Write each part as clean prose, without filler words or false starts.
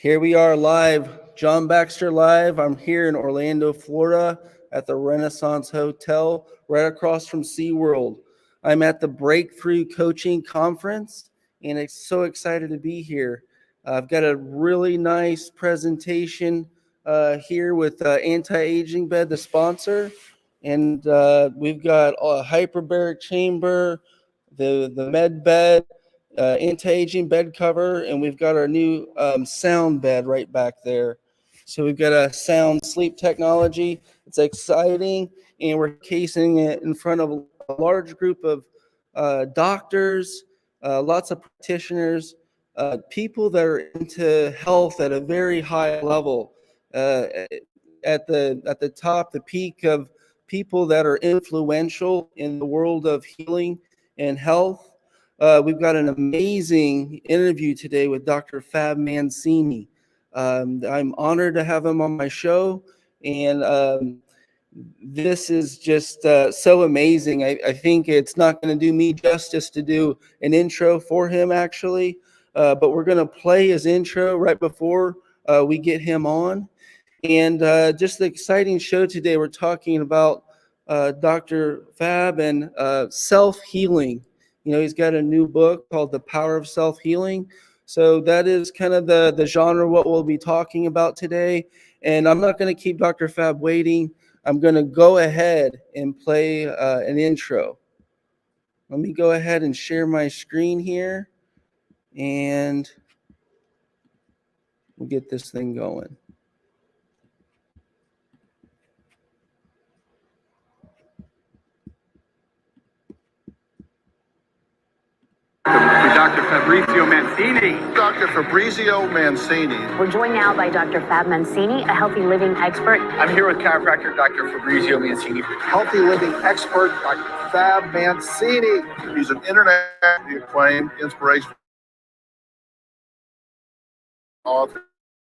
Here we are live, John Baxter live. I'm here in Orlando, Florida at the Renaissance Hotel right across from SeaWorld. I'm at the Breakthrough Coaching Conference and I'm so excited to be here. I've got a really nice presentation here with Anti-Aging Bed, the sponsor. And we've got a hyperbaric chamber, the med bed, anti-aging bed cover, and we've got our new sound bed right back there. So we've got a sound sleep technology. It's exciting, and we're casing it in front of a large group of doctors, lots of practitioners, people that are into health at a very high level. At the top, the peak of people that are influential in the world of healing and health. We've got an amazing interview today with Dr. Fab Mancini. I'm honored to have him on my show, and this is just so amazing. I think it's not going to do me justice to do an intro for him, actually, but we're going to play his intro right before we get him on. And just the exciting show today, we're talking about Dr. Fab and self-healing. You know, he's got a new book called The Power of Self-Healing. So that is kind of the genre what we'll be talking about today. And I'm not going to keep Dr. Fab waiting. I'm going to go ahead and play an intro. Let me go ahead and share my screen here. And we'll get this thing going. Dr. Fabrizio Mancini. Dr. Fabrizio Mancini. We're joined now by Dr. Fab Mancini, a healthy living expert. I'm here with chiropractor Dr. Fabrizio Mancini. Healthy living expert, Dr. Fab Mancini. He's an internationally acclaimed inspirational author.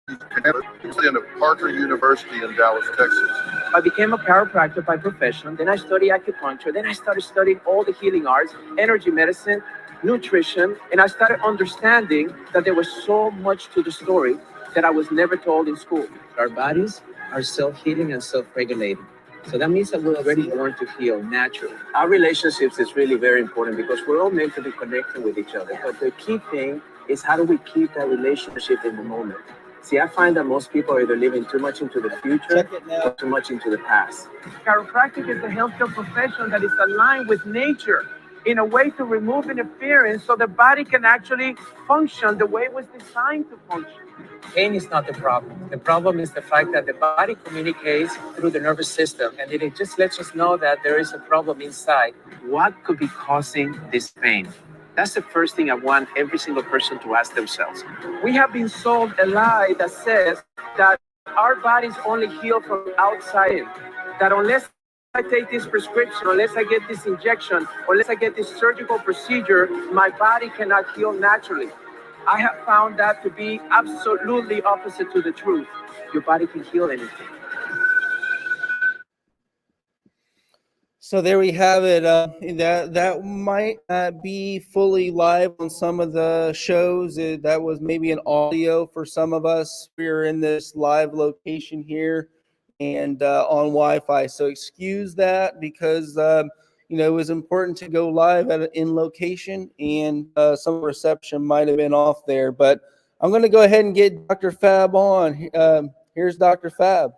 He's in Parker University in Dallas, Texas. I became a chiropractor by profession. Then I studied acupuncture. Then I started studying all the healing arts, energy medicine, nutrition, and I started understanding that there was so much to the story that I was never told in school. Our bodies are self-healing and self-regulating. So that means that we're already born to heal naturally. Our relationships is really very important because we're all meant to be connected with each other. But the key thing is how do we keep that relationship in the moment? See, I find that most people are either living too much into the future or too much into the past. Chiropractic is a healthcare profession that is aligned with nature in a way to remove interference so the body can actually function the way it was designed to function. Pain is not the problem. The problem is the fact that the body communicates through the nervous system, and it just lets us know that there is a problem inside. What could be causing this pain? That's the first thing I want every single person to ask themselves. We have been sold a lie that says that our bodies only heal from outside in, that unless I take this prescription, unless I get this injection, unless I get this surgical procedure, my body cannot heal naturally. I have found that to be absolutely opposite to the truth. Your body can heal anything. So there we have it. That might not be fully live on some of the shows. That was maybe an audio for some of us. We're in this live location here and on Wi-Fi. So excuse that because it was important to go live in location, and some reception might have been off there. But I'm going to go ahead and get Dr. Fab on. Here's Dr. Fab.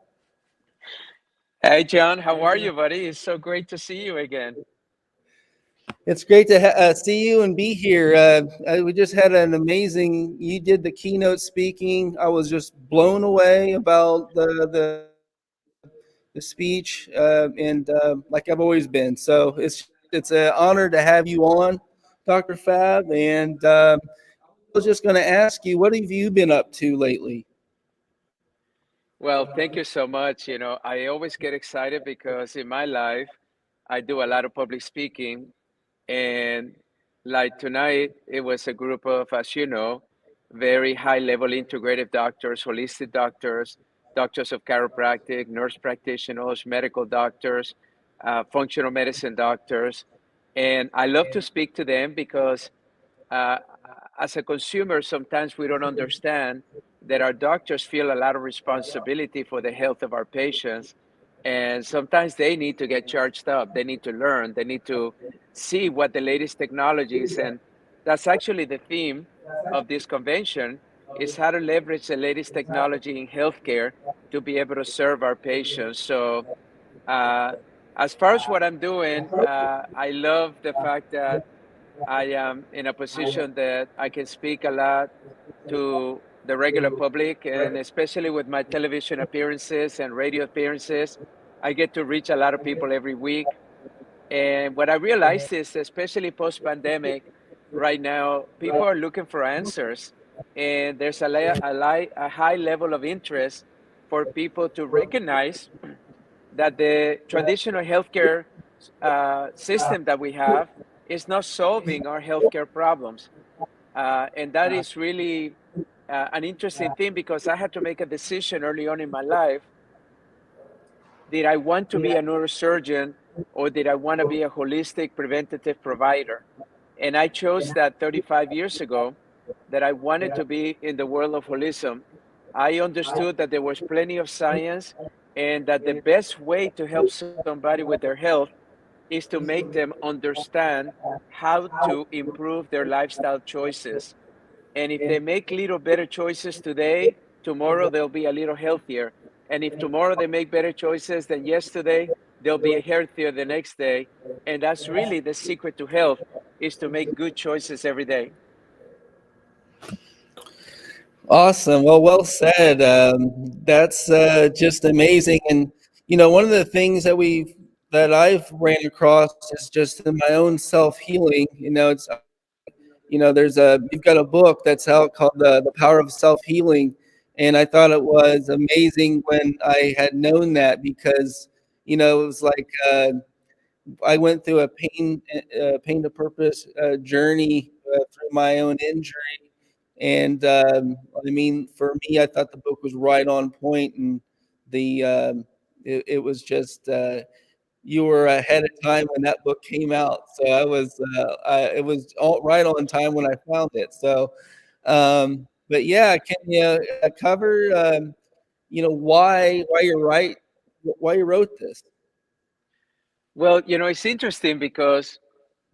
Hey, John, how are you, buddy? It's so great to see you again. It's great to see you and be here. We just had an amazing, you did the keynote speaking. I was just blown away about the speech, and like I've always been. So it's an honor to have you on, Dr. Fab. And I was just going to ask you, what have you been up to lately? Well, thank you so much. I always get excited because in my life, I do a lot of public speaking. And like tonight, it was a group of, as you know, very high-level integrative doctors, holistic doctors, doctors of chiropractic, nurse practitioners, medical doctors, functional medicine doctors. And I love to speak to them because as a consumer, sometimes we don't understand that our doctors feel a lot of responsibility for the health of our patients. And sometimes they need to get charged up. They need to learn. They need to see what the latest technologies, and that's actually the theme of this convention, is how to leverage the latest technology in healthcare to be able to serve our patients. So uh, as far as what I'm doing, I love the fact that I am in a position that I can speak a lot to the regular public, and especially with my television appearances and radio appearances, I get to reach a lot of people every week. And what I realized is, especially post-pandemic, right now, people are looking for answers, and there's a high level of interest for people to recognize that the traditional healthcare system that we have is not solving our healthcare problems. And that is really an interesting thing, because I had to make a decision early on in my life. Did I want to be a neurosurgeon, or did I want to be a holistic preventative provider? And I chose that 35 years ago, that I wanted to be in the world of holism. I understood that there was plenty of science, and that the best way to help somebody with their health is to make them understand how to improve their lifestyle choices. And if they make little better choices today, tomorrow they'll be a little healthier. And if tomorrow they make better choices than yesterday, they'll be healthier the next day. And that's really the secret to health, is to make good choices every day. Awesome. Well said. That's just amazing. And one of the things that I've ran across is just in my own self healing. It's you've got a book that's out called the Power of Self Healing, and I thought it was amazing when I had known that, because it was like I went through a pain to purpose journey through my own injury. And I mean, for me, I thought the book was right on point, and it was just you were ahead of time when that book came out. So it was all right on time when I found it. So, but yeah, can you cover why you wrote this? Well, it's interesting, because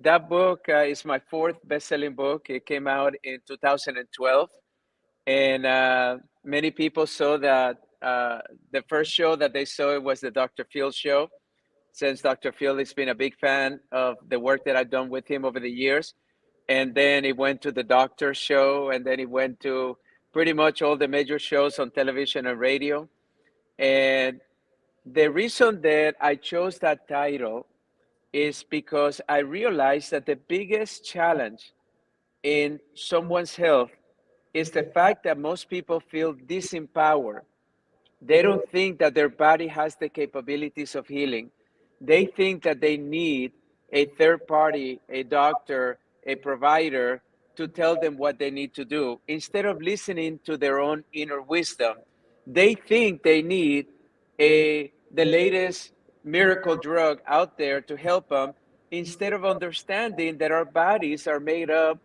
that book is my fourth best-selling book. It came out in 2012, and many people saw that the first show that they saw, it was the Dr. Phil show, since Dr. Phil has been a big fan of the work that I've done with him over the years. And then it went to the Doctor show, and then it went to pretty much all the major shows on television and radio. And the reason that I chose that title is because I realized that the biggest challenge in someone's health is the fact that most people feel disempowered. They don't think that their body has the capabilities of healing. They think that they need a third party, a doctor, a provider, to tell them what they need to do. Instead of listening to their own inner wisdom, they think they need the latest miracle drug out there to help them, instead of understanding that our bodies are made up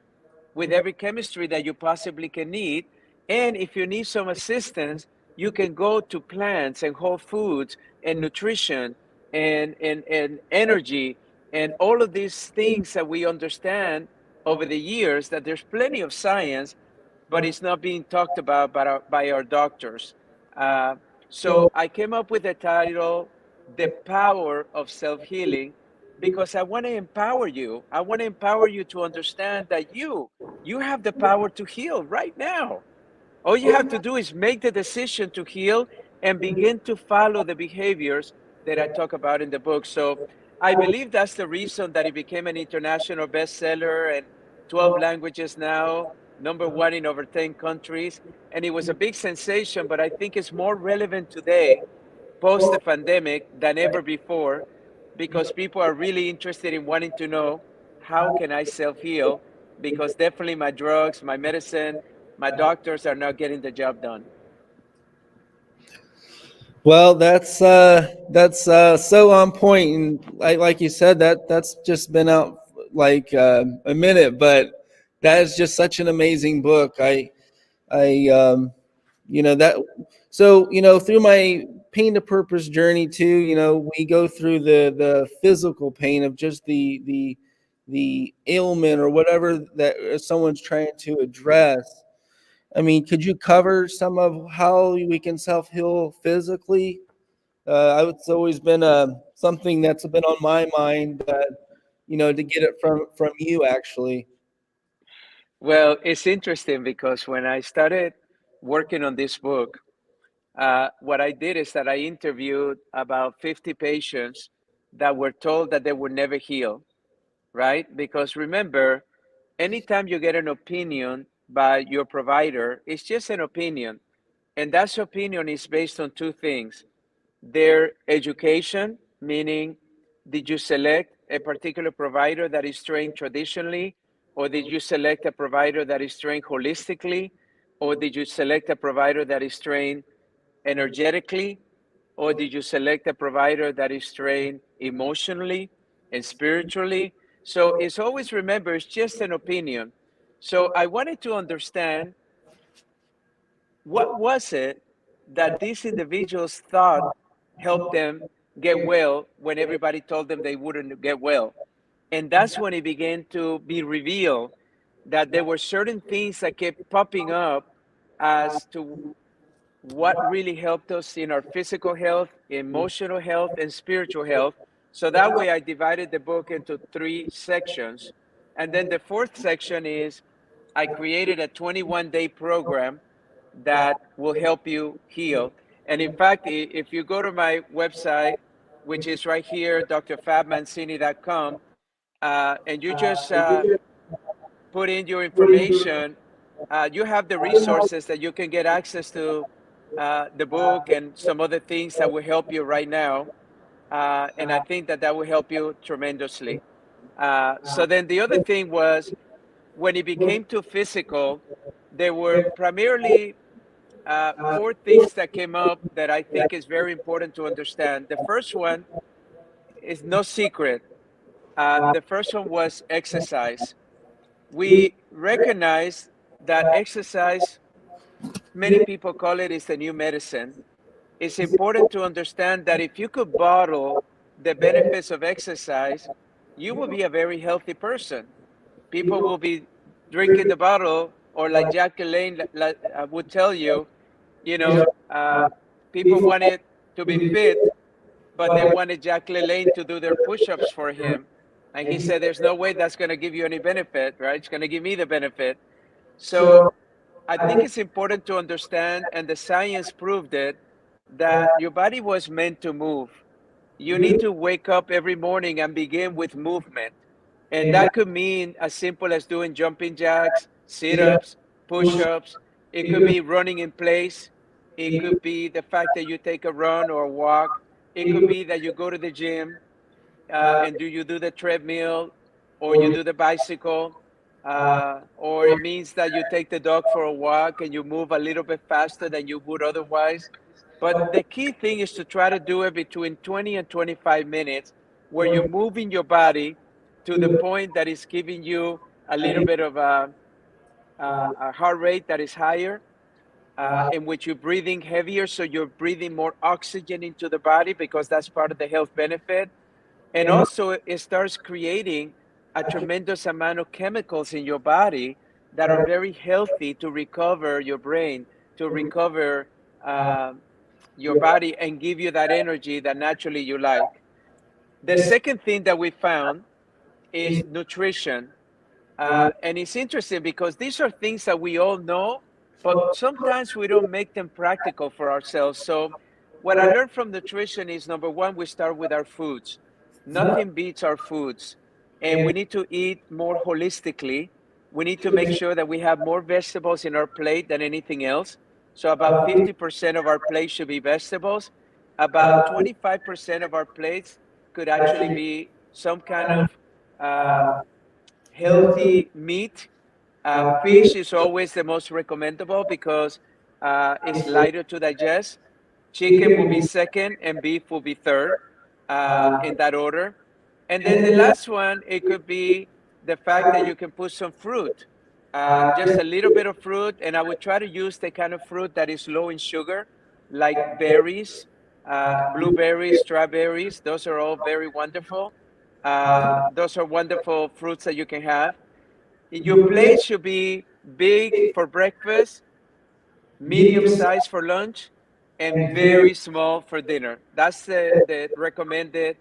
with every chemistry that you possibly can need. And if you need some assistance, you can go to plants and whole foods and nutrition and energy and all of these things that we understand over the years, that there's plenty of science, but it's not being talked about by our doctors. Uh, so I came up with the title, The Power of Self-Healing, because I want to empower you. I want to empower you to understand that you have the power to heal right now. All you have to do is make the decision to heal and begin to follow the behaviors that I talk about in the book. So I believe that's the reason that it became an international bestseller, and 12 languages now, #1 in over 10 countries. And it was a big sensation, but I think it's more relevant today, post the pandemic, than ever before, because people are really interested in wanting to know, how can I self-heal? Because definitely my drugs, my medicine, my doctors are not getting the job done. Well, that's so on point, and like you said, that's just been out like a minute, but that is just such an amazing book. I that. So through my pain to purpose journey too, we go through the physical pain of just the ailment or whatever that someone's trying to address. I mean, could you cover some of how we can self heal physically? It's always been something that's been on my mind, that to get it from you actually. Well, it's interesting because when I started working on this book, what I did is that I interviewed about 50 patients that were told that they would never heal, right? Because remember, anytime you get an opinion by your provider, it's just an opinion. And that opinion is based on two things: their education, meaning, did you select a particular provider that is trained traditionally, or did you select a provider that is trained holistically, or did you select a provider that is trained energetically, or did you select a provider that is trained emotionally and spiritually? So it's always, remember, it's just an opinion. So I wanted to understand, what was it that these individuals thought helped them get well when everybody told them they wouldn't get well? And that's when it began to be revealed that there were certain things that kept popping up as to what really helped us in our physical health, emotional health, and spiritual health. So that way I divided the book into 3 sections. And then the fourth section is I created a 21-day program that will help you heal. And in fact, if you go to my website, which is right here, drfabmancini.com, and you just put in your information, you have the resources that you can get access to, the book and some other things that will help you right now. And I think that that will help you tremendously. So then the other thing was, when it became too physical, there were primarily 4 things that came up that I think is very important to understand. The first one is no secret. The first one was exercise. We recognize that exercise, many people call it, is the new medicine. It's important to understand that if you could bottle the benefits of exercise, you will be a very healthy person. People will be drinking the bottle, or like Jack LaLanne would tell you, you know, uh, people wanted to be fit, but they wanted Jack LaLanne to do their push-ups for him. And he said, there's no way that's going to give you any benefit, right? It's going to give me the benefit. So I think it's important to understand, and the science proved it, that your body was meant to move. You need to wake up every morning and begin with movement. And that could mean as simple as doing jumping jacks, sit-ups, push-ups. It could be running in place. It could be the fact that you take a run or a walk. It could be that you go to the gym, and you do the treadmill, or you do the bicycle, or it means that you take the dog for a walk and you move a little bit faster than you would otherwise. But the key thing is to try to do it between 20 and 25 minutes, where you're moving your body to the point that is giving you a little bit of a heart rate that is higher, in which you're breathing heavier, so you're breathing more oxygen into the body, because that's part of the health benefit. And also, it starts creating a tremendous amount of chemicals in your body that are very healthy to recover your brain, to recover your body, and give you that energy that naturally you like. The second thing that we found is nutrition. And it's interesting because these are things that we all know, but sometimes we don't make them practical for ourselves. So, what I learned from nutrition is, number one, we start with our foods. Nothing beats our foods. And we need to eat more holistically. We need to make sure that we have more vegetables in our plate than anything else. So, about 50% of our plate should be vegetables. About 25% of our plates could actually be some kind of healthy meat. Fish is always the most recommendable because it's lighter to digest. Chicken will be second, and beef will be third, in that order. And then the last one, it could be the fact that you can put some fruit. just a little bit of fruit, and I would try to use the kind of fruit that is low in sugar, like berries, blueberries, strawberries. Those are all very wonderful. Those are wonderful fruits that you can have. Your plate should be big for breakfast, medium size for lunch, and very small for dinner. That's the recommended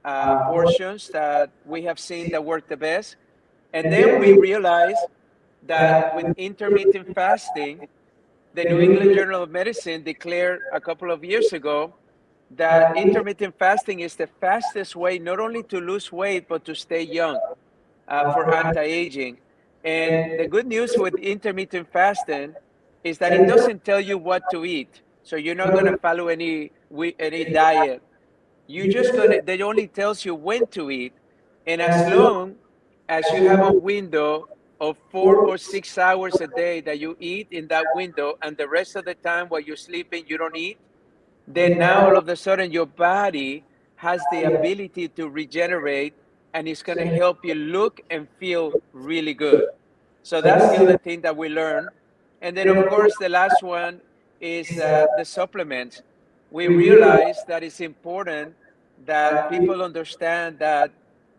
portions that we have seen that work the best. And then we realized that with intermittent fasting, the New England Journal of Medicine declared a couple of years ago that intermittent fasting is the fastest way not only to lose weight, but to stay young for anti-aging. And the good news with intermittent fasting is that it doesn't tell you what to eat. So you're not going to follow any diet. You're just going to, they only tells you when to eat. And as long as you have a window of 4 or 6 hours a day that you eat in that window, and the rest of the time while you're sleeping, you don't eat, then now all of a sudden your body has the ability to regenerate, and it's going to help you look and feel really good. So that's the other thing that we learned. And then, of course, the last one is the supplements. We realize that it's important that people understand that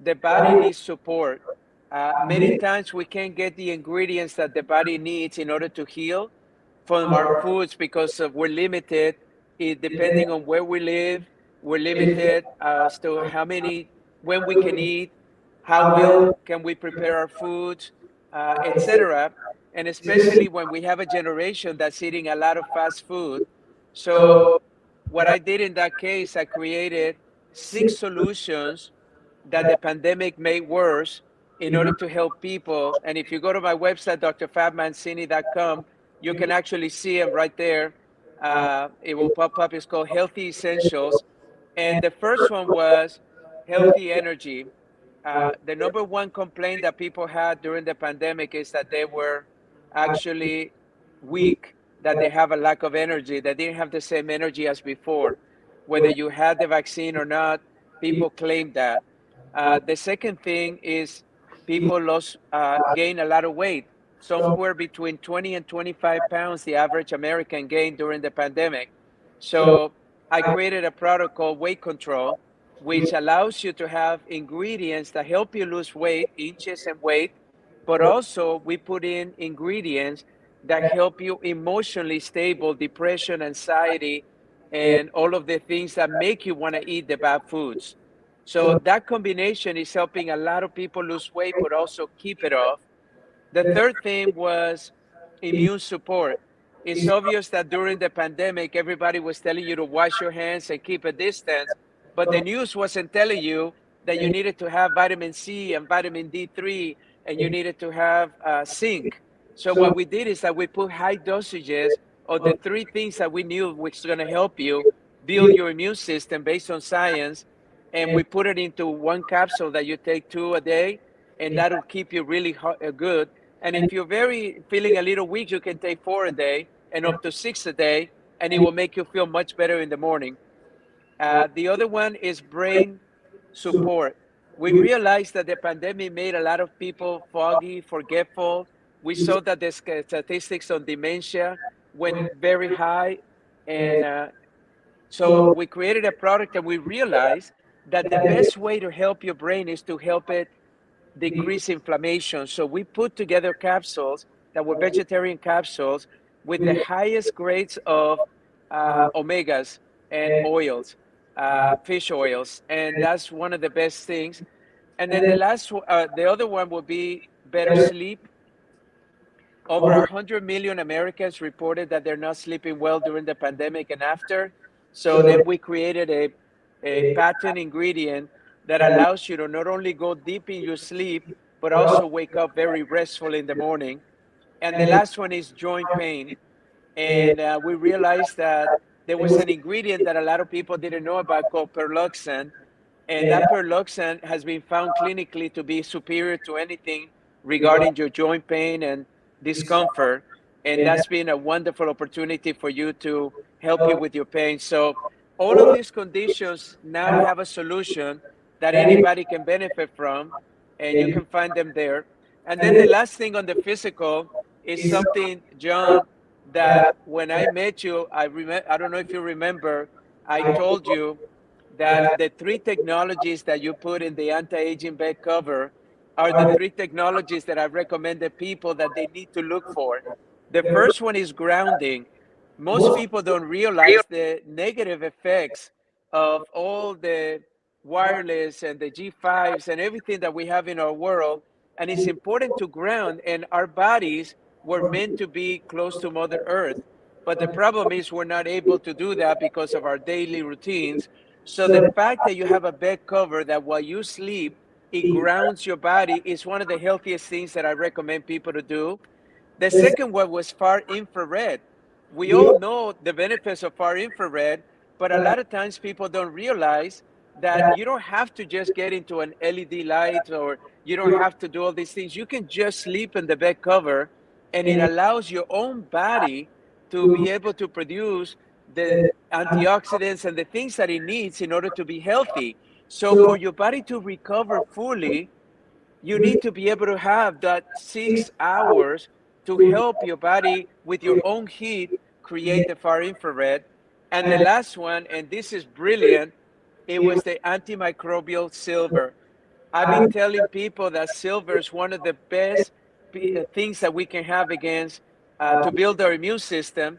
the body needs support. Many times we can't get the ingredients that the body needs in order to heal from our foods because we're limited. Depending on where we live, we're limited as to when we can eat, how well can we prepare our foods, etc. And especially when we have a generation that's eating a lot of fast food. So what I did in that case, I created 6 solutions that the pandemic made worse in order to help people. And if you go to my website, drfabmancini.com, you can actually see them right there. It will pop up. It's called Healthy Essentials. And the first one was healthy energy. The number one complaint that people had during the pandemic is that they were actually weak, that they have a lack of energy, they didn't have the same energy as before. Whether you had the vaccine or not, people claim that. The second thing is people gain a lot of weight, somewhere between 20 and 25 pounds, the average American gained during the pandemic. So I created a product called Weight Control, which allows you to have ingredients that help you lose weight, inches and weight, but also we put in ingredients that help you emotionally stable, depression, anxiety, and all of the things that make you want to eat the bad foods. So that combination is helping a lot of people lose weight, but also keep it off. The third thing was immune support. It's obvious that during the pandemic, everybody was telling you to wash your hands and keep a distance, but the news wasn't telling you that you needed to have vitamin C and vitamin D3, and you needed to have zinc. So what we did is that we put high dosages of the 3 things that we knew was going to help you build your immune system based on science, and we put it into 1 capsule that you take 2 a day, and that'll keep you really good. And if you're feeling a little weak, you can take 4 a day and up to 6 a day, and it will make you feel much better in the morning. The other one is brain support. We realized that the pandemic made a lot of people foggy, forgetful. We saw that the statistics on dementia went very high. And so we created a product, and we realized that the best way to help your brain is to help it decrease inflammation. So we put together capsules that were vegetarian capsules with the highest grades of omegas and oils, fish oils, and that's one of the best things. And then the other one will be better sleep. Over 100 million Americans reported that they're not sleeping well during the pandemic and after. So then we created a patent ingredient that allows you to not only go deep in your sleep, but also wake up very restful in the morning. And the last one is joint pain. And we realized that there was an ingredient that a lot of people didn't know about called perluxin. And that perluxin has been found clinically to be superior to anything regarding your joint pain and discomfort. And that's been a wonderful opportunity for you to help you with your pain. So all of these conditions now have a solution that anybody can benefit from, and you can find them there. And then the last thing on the physical is something, John, that when I met you, I don't know if you remember, I told you that the three technologies that you put in the anti-aging bed cover are the three technologies that I recommended people that they need to look for. The first one is grounding. Most people don't realize the negative effects of all the wireless and the G5s and everything that we have in our world. And it's important to ground, and our bodies were meant to be close to Mother Earth. But the problem is we're not able to do that because of our daily routines. So the fact that you have a bed cover that while you sleep, it grounds your body is one of the healthiest things that I recommend people to do. The second one was far infrared. We all know the benefits of far infrared, but a lot of times people don't realize that you don't have to just get into an LED light, or you don't have to do all these things. You can just sleep in the bed cover, and it allows your own body to be able to produce the antioxidants and the things that it needs in order to be healthy. So for your body to recover fully, you need to be able to have that 6 hours to help your body with your own heat create the far infrared. And the last one, and this is brilliant, it was the antimicrobial silver. I've been telling people that silver is one of the best things that we can have against to build our immune system.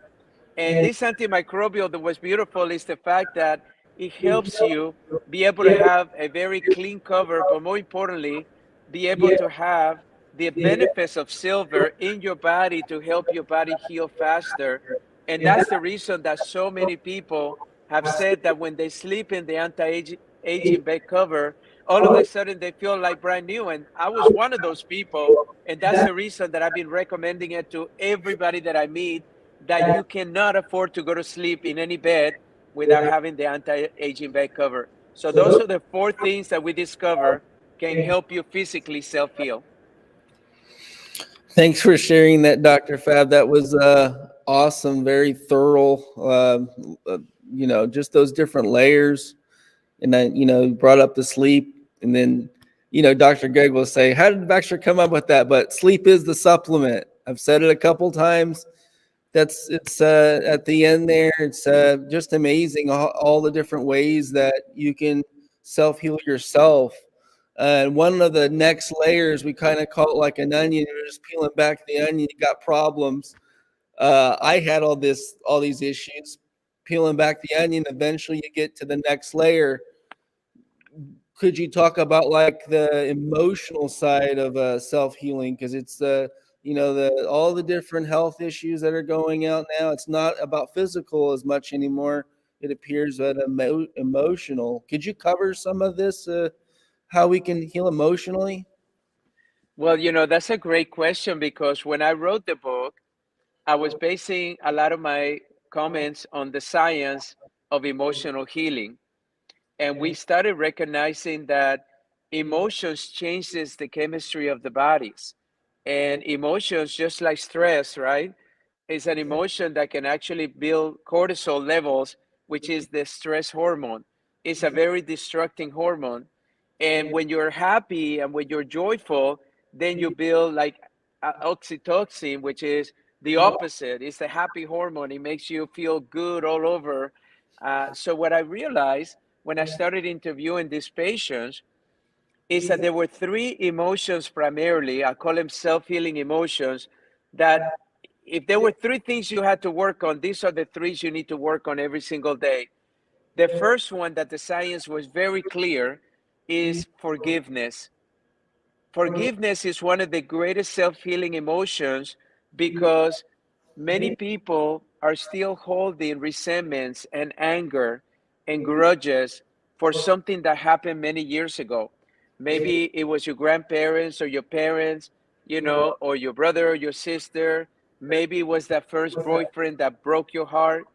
And this antimicrobial, that was beautiful is the fact that it helps you be able to have a very clean cover, but more importantly, be able to have the benefits of silver in your body to help your body heal faster. And that's the reason that so many people have said that when they sleep in the anti-aging bed cover, all of a sudden they feel like brand new. And I was one of those people. And that's the reason that I've been recommending it to everybody that I meet, that you cannot afford to go to sleep in any bed without having the anti-aging bed cover. So those are the 4 things that we discover can help you physically self-heal. Thanks for sharing that, Dr. Fab. That was awesome, very thorough. Just those different layers. And then, brought up the sleep. And then, Dr. Greg will say, how did Baxter come up with that? But sleep is the supplement. I've said it a couple times. It's at the end there. It's just amazing all the different ways that you can self-heal yourself. And one of the next layers, we kind of call it like an onion. You're just peeling back the onion. You got problems. I had all these issues. Peeling back the onion, eventually you get to the next layer. Could you talk about like the emotional side of self-healing? Because it's all the different health issues that are going out now. It's not about physical as much anymore. It appears that emotional. Could you cover some of this? How we can heal emotionally? Well, that's a great question, because when I wrote the book, I was basing a lot of my comments on the science of emotional healing. And we started recognizing that emotions changes the chemistry of the bodies. And emotions, just like stress, right, is an emotion that can actually build cortisol levels, which is the stress hormone. It's a very destructing hormone. And when you're happy and when you're joyful, then you build like oxytocin, which is the opposite. It's the happy hormone. It makes you feel good all over. So what I realized when I started interviewing these patients is that there were 3 emotions primarily. I call them self-healing emotions, that if there were 3 things you had to work on, these are the 3 you need to work on every single day. The first one, that the science was very clear, is forgiveness. Forgiveness is one of the greatest self-healing emotions, because many people are still holding resentments and anger and grudges for something that happened many years ago. Maybe it was your grandparents or your parents, or your brother or your sister. Maybe it was that first boyfriend that broke your heart.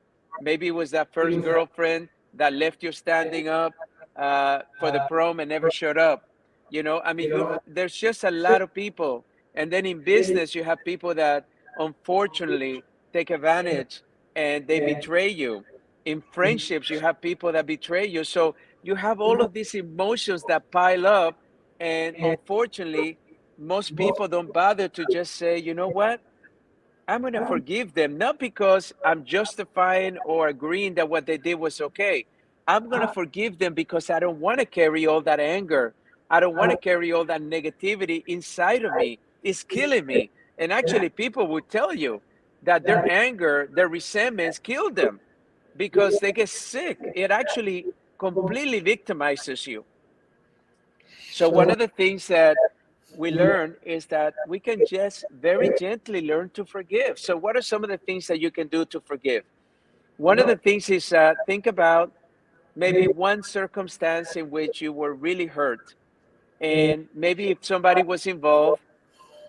Maybe it was that first girlfriend that left you standing up for the prom and never showed up. There's just a lot of people. And then in business, you have people that unfortunately take advantage and they betray you. In friendships, you have people that betray you. So you have all of these emotions that pile up. And unfortunately, most people don't bother to just say, you know what? I'm going to forgive them, not because I'm justifying or agreeing that what they did was okay. I'm going to forgive them because I don't want to carry all that anger. I don't want to carry all that negativity inside of me. It's killing me. And actually, people will tell you that their anger, their resentments kill them because they get sick. It actually completely victimizes you. So one of the things that we learn is that we can just very gently learn to forgive. So what are some of the things that you can do to forgive? One of the things is think about maybe one circumstance in which you were really hurt. And maybe if somebody was involved,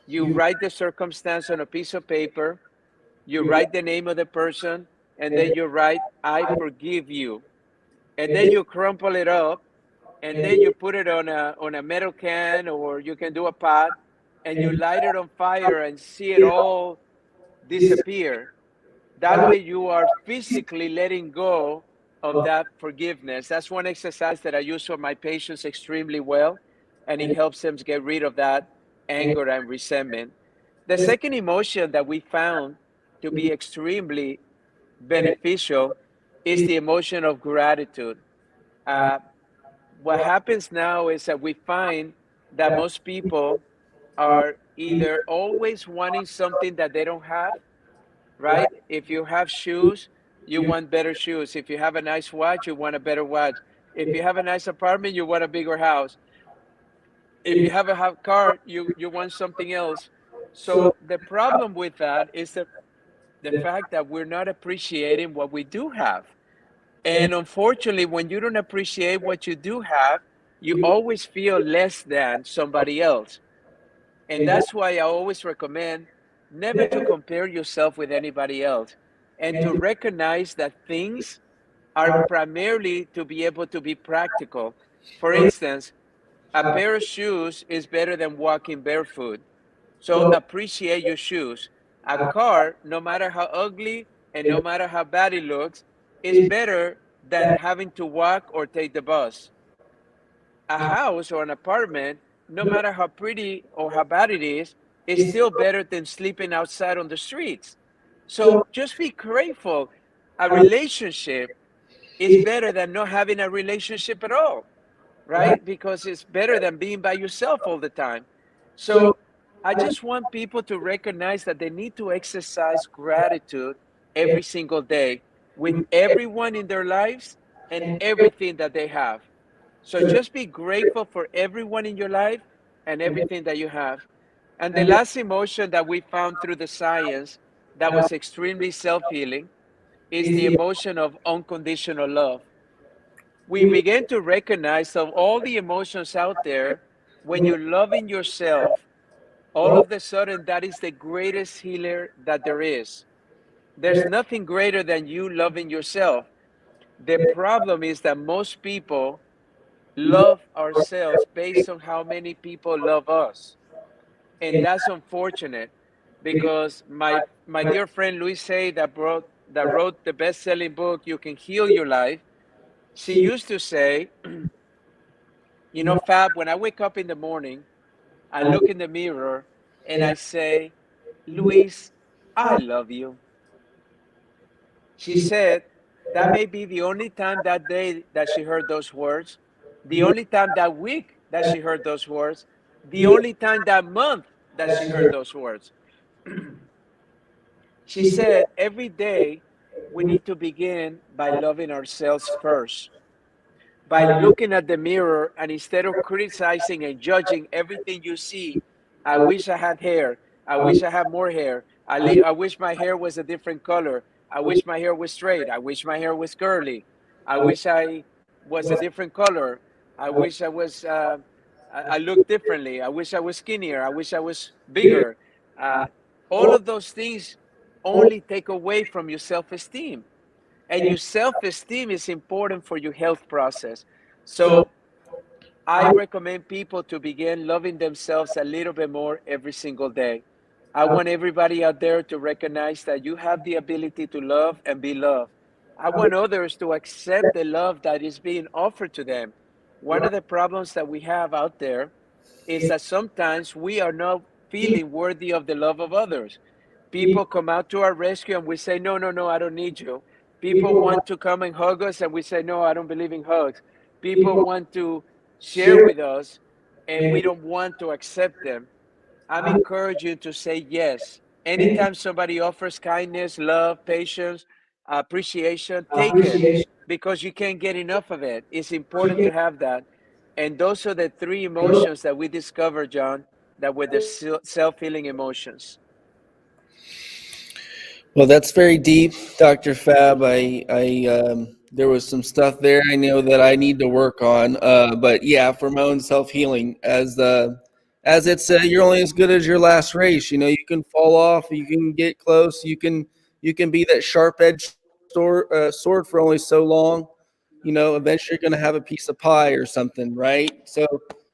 you write the circumstance on a piece of paper, you write the name of the person, and then you write, I forgive you. And then you crumple it up, and then you put it on a metal can, or you can do a pot, and you light it on fire and see it all disappear. That way you are physically letting go of that forgiveness. That's one exercise that I use for my patients extremely well, and it helps them get rid of that anger and resentment. The second emotion that we found to be extremely beneficial is the emotion of gratitude. Uh, what happens now is that we find that most people are either always wanting something that they don't have, right? If you have shoes, you want better shoes. If you have a nice watch, you want a better watch. If you have a nice apartment, you want a bigger house. If you have a car, you want something else. So the problem with that is that the fact that we're not appreciating what we do have. And unfortunately, when you don't appreciate what you do have, you always feel less than somebody else. And that's why I always recommend never to compare yourself with anybody else and to recognize that things are primarily to be able to be practical. For instance, a pair of shoes is better than walking barefoot. So appreciate your shoes. A car, no matter how ugly and no matter how bad it looks, is better than having to walk or take the bus. A house or an apartment, no matter how pretty or how bad it is still better than sleeping outside on the streets. So just be grateful. A relationship is better than not having a relationship at all, right? Because it's better than being by yourself all the time. So I just want people to recognize that they need to exercise gratitude every single day with everyone in their lives and everything that they have. So just be grateful for everyone in your life and everything that you have. And the last emotion that we found through the science that was extremely self-healing is the emotion of unconditional love. We begin to recognize of all the emotions out there, when you're loving yourself, all of a sudden that is the greatest healer that there is. There's nothing greater than you loving yourself. The problem is that most people love ourselves based on how many people love us. And that's unfortunate because my dear friend Luis Hay that wrote the best-selling book, You Can Heal Your Life, she used to say, you know, Fab, when I wake up in the morning, I look in the mirror and I say, Luis, I love you. She said that may be the only time that day that she heard those words, the only time that week that she heard those words, the only time that month that she heard those words. She said every day we need to begin by loving ourselves first, by looking at the mirror, and instead of criticizing and judging everything you see, I wish I had hair. I wish I had more hair. I wish my hair was a different color. I wish my hair was straight. I wish my hair was curly. I wish I was a different color. I wish I looked differently. I wish I was skinnier. I wish I was bigger. Uh, all of those things only take away from your self-esteem. And your self-esteem is important for your health process. So I recommend people to begin loving themselves a little bit more every single day. I want everybody out there to recognize that you have the ability to love and be loved. I want others to accept the love that is being offered to them. One of the problems that we have out there is that sometimes we are not feeling worthy of the love of others. People come out to our rescue and we say, no, no, no, I don't need you. People want to come and hug us and we say, no, I don't believe in hugs. People want to share with us and we don't want to accept them. I'm encouraging you to say yes. Anytime somebody offers kindness, love, patience, appreciation, take it because you can't get enough of it. It's important to have that. And those are the three emotions that we discovered, John, that were the self-healing emotions. Well, that's very deep, Dr. Fab. There was some stuff there I know that I need to work on. But yeah, for my own self healing, as it's you're only as good as your last race. You know, you can fall off, you can get close, you can be that sharp edged sword for only so long. You know, eventually you're going to have a piece of pie or something, right? So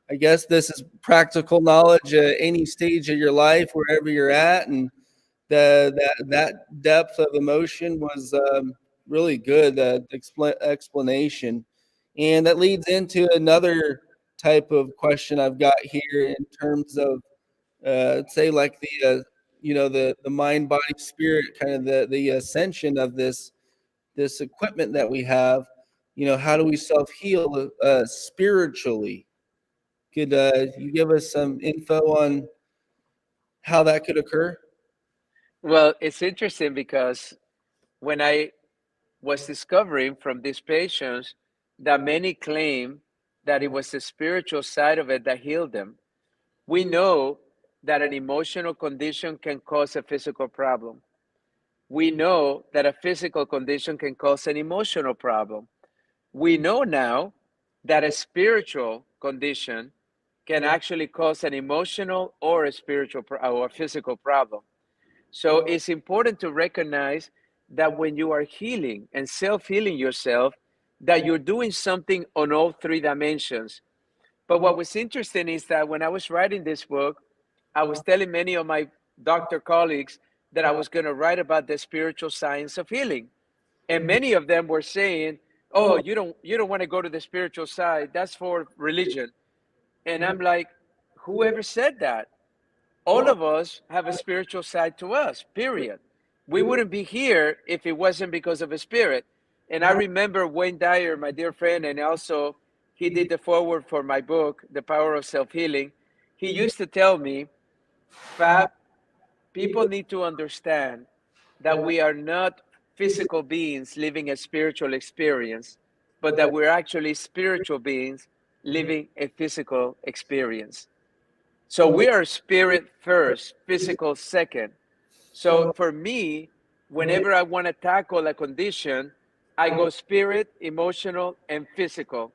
I guess this is practical knowledge at any stage of your life, wherever you're at, and that depth of emotion was really good explanation, and that leads into another type of question I've got here in terms of say like the mind body spirit, kind of the ascension of this equipment that we have. You know, how do we self heal spiritually? Could you give us some info on how that could occur? Well, it's interesting because when I was discovering from these patients that many claim that it was the spiritual side of it that healed them, we know that an emotional condition can cause a physical problem. We know that a physical condition can cause an emotional problem. We know now that a spiritual condition can actually cause an emotional or a spiritual or a physical problem. So it's important to recognize that when you are healing and self-healing yourself, that you're doing something on all three dimensions. But what was interesting is that when I was writing this book, I was telling many of my doctor colleagues that I was going to write about the spiritual science of healing. And many of them were saying, "Oh, you don't want to go to the spiritual side. That's for religion." And I'm like, "Whoever said that? All of us have a spiritual side to us, period. We wouldn't be here if it wasn't because of a spirit." And I remember Wayne Dyer, my dear friend, and also he did the foreword for my book, The Power of Self-Healing. He used to tell me, Fab, people need to understand that we are not physical beings living a spiritual experience, but that we're actually spiritual beings living a physical experience. So we are spirit first, physical second. So for me, whenever I want to tackle a condition, I go spirit, emotional, and physical.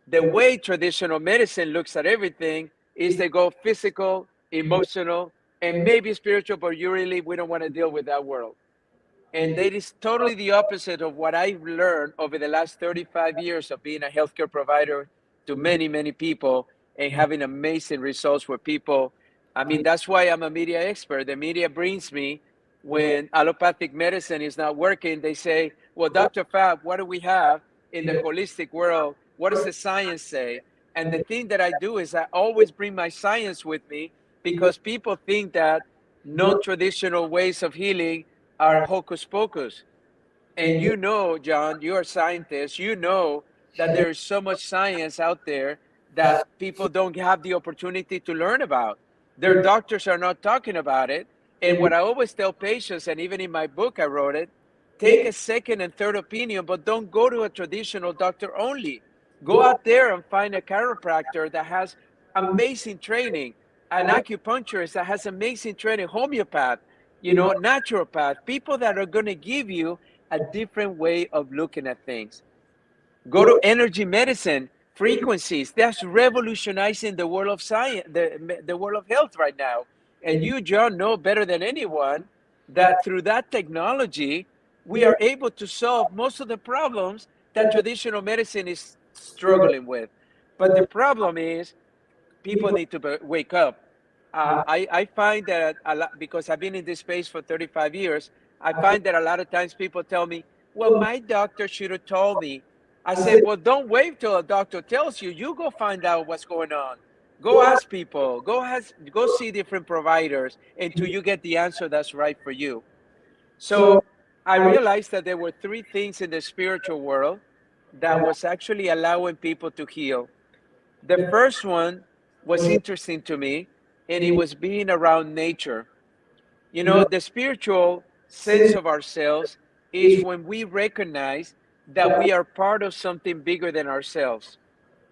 The way traditional medicine looks at everything is they go physical, emotional, and maybe spiritual, but we don't want to deal with that world. And that is totally the opposite of what I've learned over the last 35 years of being a healthcare provider to many, many people and having amazing results for people. I mean, that's why I'm a media expert. The media brings me when allopathic medicine is not working. They say, well, Dr. Fab, what do we have in the holistic world? What does the science say? And the thing that I do is I always bring my science with me because people think that non-traditional ways of healing are hocus pocus. And you know, John, you're a scientist, you know that there is so much science out there that people don't have the opportunity to learn about. Their doctors are not talking about it. And what I always tell patients, and even in my book, I wrote it, take a second and third opinion, but don't go to a traditional doctor only. Go out there and find a chiropractor that has amazing training, an acupuncturist that has amazing training, homeopath, naturopath, people that are going to give you a different way of looking at things. Go to energy medicine, frequencies. That's revolutionizing the world of science, the world of health right now. And you, John, know better than anyone that through that technology, we are able to solve most of the problems that traditional medicine is struggling with. But the problem is people need to wake up. I find that a lot, because I've been in this space for 35 years, I find that a lot of times people tell me, well, my doctor should have told me. I said, well, don't wait till a doctor tells you. You go find out what's going on. Go ask people, go see different providers until you get the answer that's right for you. So I realized that there were three things in the spiritual world that was actually allowing people to heal. The first one was interesting to me, and it was being around nature. You know, the spiritual sense of ourselves is when we recognize that we are part of something bigger than ourselves,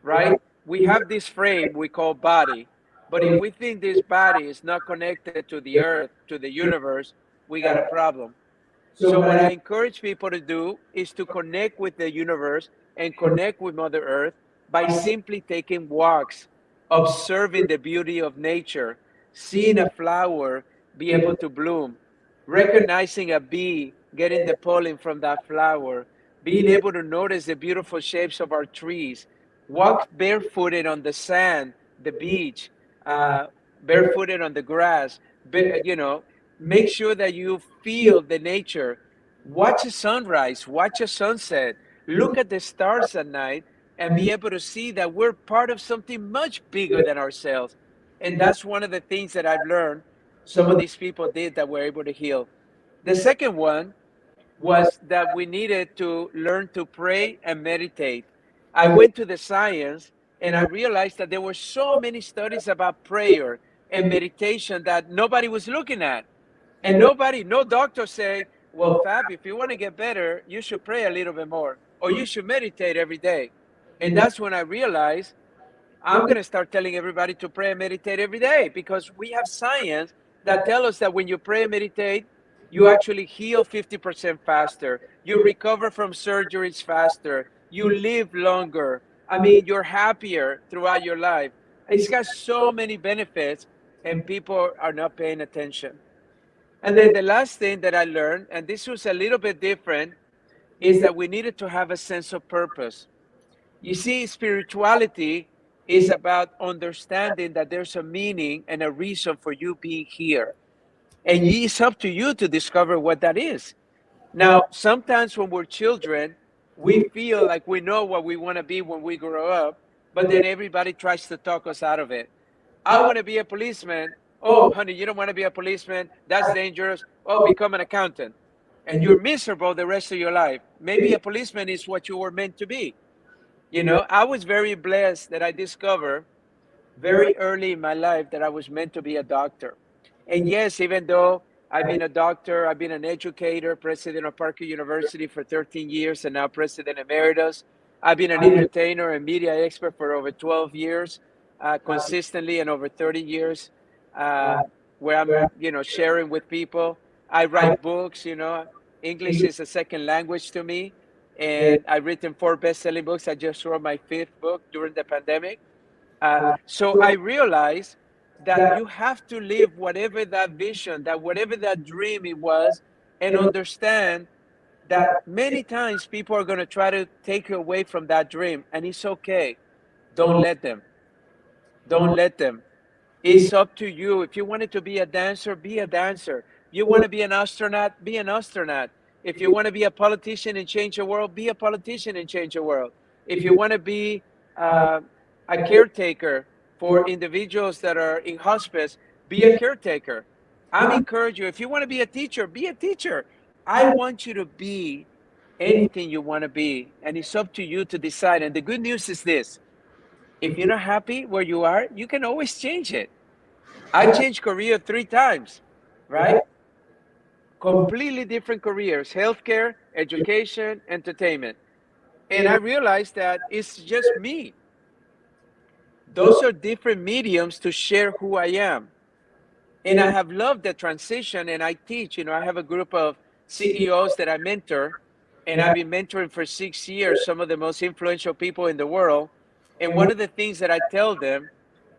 right? We have this frame we call body, but if we think this body is not connected to the earth, to the universe, we got a problem. So what I encourage people to do is to connect with the universe and connect with Mother Earth by simply taking walks, observing the beauty of nature, seeing a flower be able to bloom, recognizing a bee getting the pollen from that flower, being able to notice the beautiful shapes of our trees, walk barefooted on the sand, the beach, uh, barefooted on the grass, you know, make sure that you feel the nature. Watch a sunrise, watch a sunset, look at the stars at night, and be able to see that we're part of something much bigger than ourselves. And that's one of the things that I've learned some of these people did that were able to heal. The second one was that we needed to learn to pray and meditate. I went to the science and I realized that there were so many studies about prayer and meditation that nobody was looking at. And no doctor say, well, Fab, if you want to get better, you should pray a little bit more or you should meditate every day. And that's when I realized I'm going to start telling everybody to pray and meditate every day because we have science that tell us that when you pray and meditate, you actually heal 50% faster. You recover from surgeries faster. You live longer. I mean, you're happier throughout your life. It's got so many benefits and people are not paying attention. And then the last thing that I learned, and this was a little bit different, is that we needed to have a sense of purpose. You see, spirituality is about understanding that there's a meaning and a reason for you being here. And it's up to you to discover what that is. Now, sometimes when we're children, we feel like we know what we want to be when we grow up, but then everybody tries to talk us out of it. I want to be a policeman. Oh, honey, you don't want to be a policeman. That's dangerous. Oh, become an accountant. And you're miserable the rest of your life. Maybe a policeman is what you were meant to be. You know, I was very blessed that I discovered very early in my life that I was meant to be a doctor. And yes, even though I've been a doctor, I've been an educator, president of Parker University for 13 years, and now president emeritus. I've been an entertainer and media expert for over 12 years, consistently, and over 30 years, where I'm, you know, sharing with people. I write books, you know, English is a second language to me. And I've written 4 best-selling books. I just wrote my 5th book during the pandemic. So I realized that you have to live whatever that vision, that whatever that dream it was, and understand that many times people are going to try to take you away from that dream, and it's okay. Don't let them. Don't let them. It's up to you. If you wanted to be a dancer, be a dancer. You want to be an astronaut, be an astronaut. If you want to be a politician and change the world, be a politician and change the world. If you want to be a caretaker for individuals that are in hospice, be a caretaker. I'm encouraging you. If you want to be a teacher, be a teacher. I want you to be anything you want to be, and it's up to you to decide. And the good news is this: if you're not happy where you are, you can always change it. I changed career 3 times, right? Completely different careers: healthcare, education, entertainment. And I realized that it's just me. Those are different mediums to share who I am. And I have loved the transition, and I teach. You know, I have a group of CEOs that I mentor, and I've been mentoring for 6 years some of the most influential people in the world. And one of the things that I tell them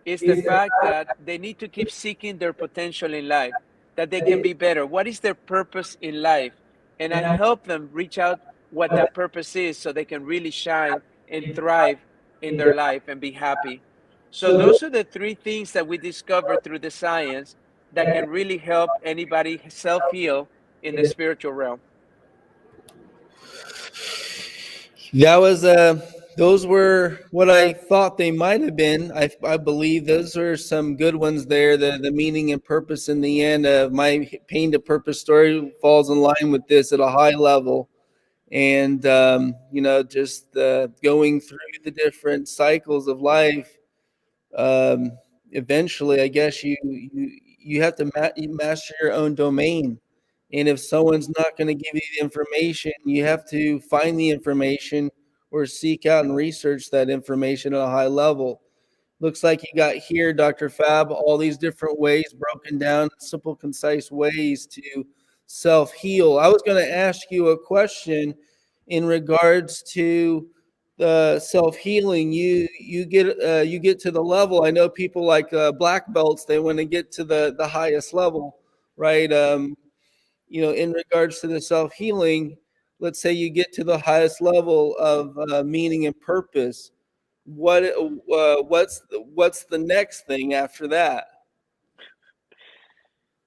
is the fact that they need to keep seeking their potential in life, that they can be better. What is their purpose in life? And I help them reach out what that purpose is so they can really shine and thrive in their life and be happy. So those are the 3 things that we discovered through the science that can really help anybody self-heal in the spiritual realm. That was those were what I thought they might have been. I believe those are some good ones there. The meaning and purpose in the end of my pain to purpose story falls in line with this at a high level. And, just going through the different cycles of life, um, eventually, I guess you have to master your own domain. And if someone's not going to give you the information, you have to find the information or seek out and research that information at a high level. Looks like you got here, Dr. Fab, all these different ways broken down, simple, concise ways to self-heal. I was going to ask you a question in regards to the self-healing. You get to the level. I know people like black belts. They want to get to the highest level, right? In regards to the self-healing, let's say you get to the highest level of meaning and purpose. What's the next thing after that?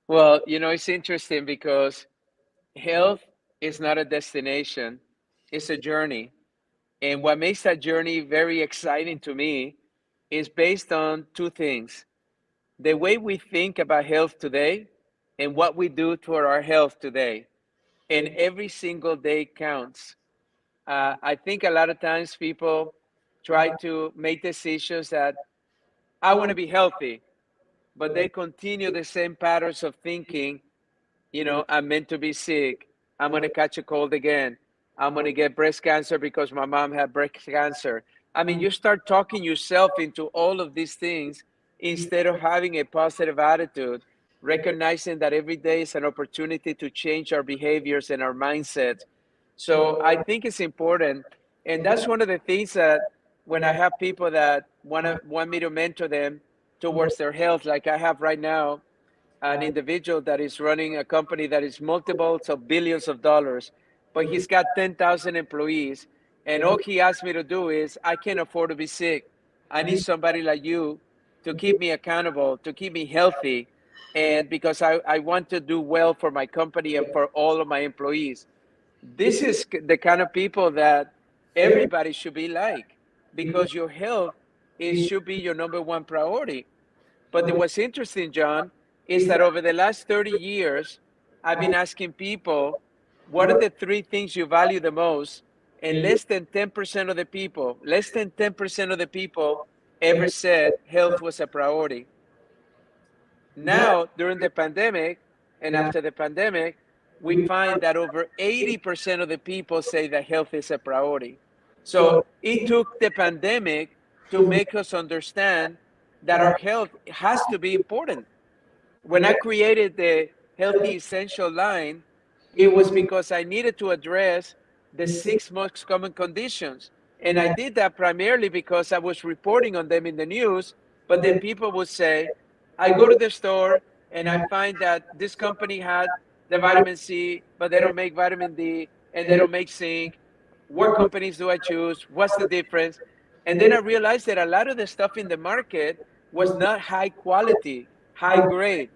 Well, it's interesting because health is not a destination, it's a journey. And what makes that journey very exciting to me is based on two things: the way we think about health today and what we do toward our health today. And every single day counts. I think a lot of times people try to make decisions that I want to be healthy, but they continue the same patterns of thinking. I'm meant to be sick. I'm going to catch a cold again. I'm going to get breast cancer because my mom had breast cancer. I mean, you start talking yourself into all of these things instead of having a positive attitude, recognizing that every day is an opportunity to change our behaviors and our mindset. So I think it's important. And that's one of the things that when I have people that want me to mentor them towards their health, like I have right now, an individual that is running a company that is multiples of billions of dollars, but he's got 10,000 employees. And all he asked me to do is, I can't afford to be sick. I need somebody like you to keep me accountable, to keep me healthy. And because I want to do well for my company and for all of my employees. This is the kind of people that everybody should be like, because your health should be your number one priority. But what's interesting, John, is that over the last 30 years, I've been asking people, what are the three things you value the most? And less than 10% of the people ever said health was a priority. Now, during the pandemic and after the pandemic, we find that over 80% of the people say that health is a priority. So it took the pandemic to make us understand that our health has to be important. When I created the Healthy Essential line, it was because I needed to address the 6 most common conditions. And I did that primarily because I was reporting on them in the news, but then people would say, I go to the store and I find that this company had the vitamin C, but they don't make vitamin D and they don't make zinc. What companies do I choose? What's the difference? And then I realized that a lot of the stuff in the market was not high quality, high grade.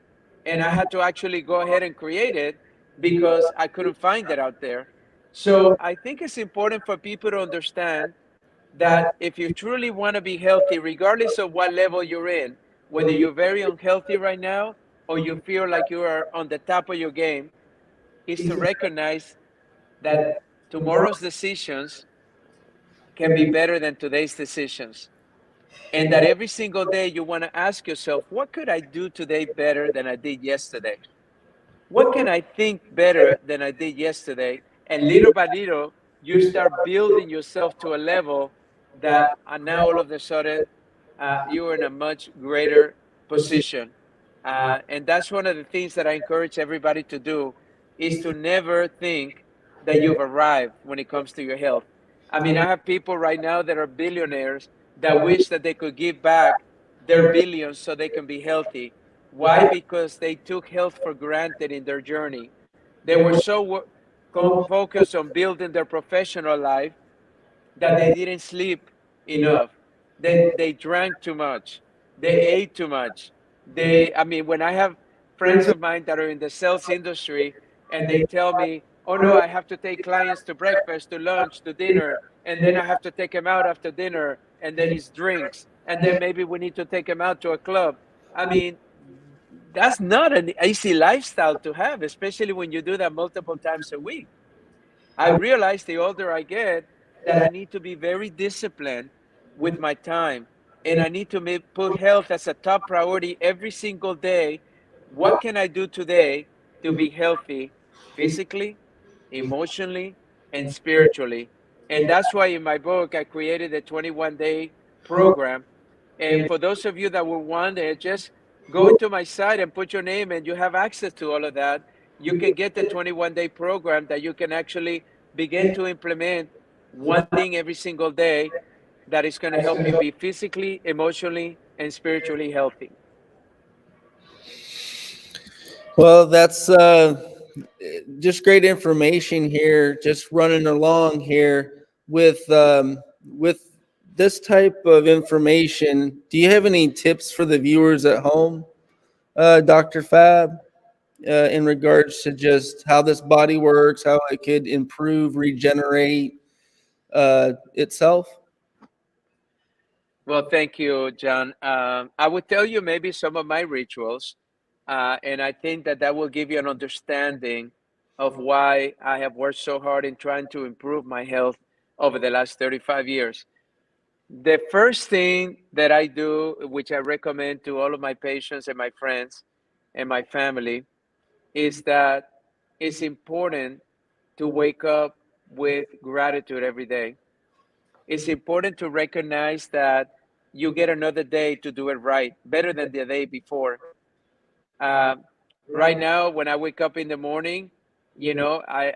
And I had to actually go ahead and create it because I couldn't find it out there. So I think it's important for people to understand that if you truly want to be healthy, regardless of what level you're in, whether you're very unhealthy right now or you feel like you are on the top of your game, is to recognize that tomorrow's decisions can be better than today's decisions. And that every single day you want to ask yourself, what could I do today better than I did yesterday? What can I think better than I did yesterday? And little by little, you start building yourself to a level that now all of a sudden you're in a much greater position. And that's one of the things that I encourage everybody to do, is to never think that you've arrived when it comes to your health. I mean, I have people right now that are billionaires that wish that they could give back their billions so they can be healthy. Why? Because they took health for granted in their journey. They were so focused on building their professional life that they didn't sleep enough. They drank too much. They ate too much. I mean, when I have friends of mine that are in the sales industry and they tell me, oh no, I have to take clients to breakfast, to lunch, to dinner, and then I have to take him out after dinner, and then it's drinks, and then maybe we need to take him out to a club. I mean, that's not an easy lifestyle to have, especially when you do that multiple times a week. I realize the older I get that I need to be very disciplined with my time, and I need to put health as a top priority every single day. What can I do today to be healthy physically, emotionally, and spiritually? And that's why in my book, I created a 21-day program. And for those of you that will want it, just go into my site and put your name, and you have access to all of that. You can get the 21-day program that you can actually begin to implement one thing every single day that is going to help you be physically, emotionally, and spiritually healthy. Well, that's just great information here. Just running along here with this type of information. Do you have any tips for the viewers at home, Dr. Fab, in regards to just how this body works, how it could improve, regenerate itself? Well, thank you, John. I would tell you maybe some of my rituals, and I think that that will give you an understanding of why I have worked so hard in trying to improve my health over the last 35 years. The first thing that I do, which I recommend to all of my patients and my friends and my family, is that it's important to wake up with gratitude every day. It's important to recognize that you get another day to do it right, better than the day before. Um, right now, when I wake up in the morning,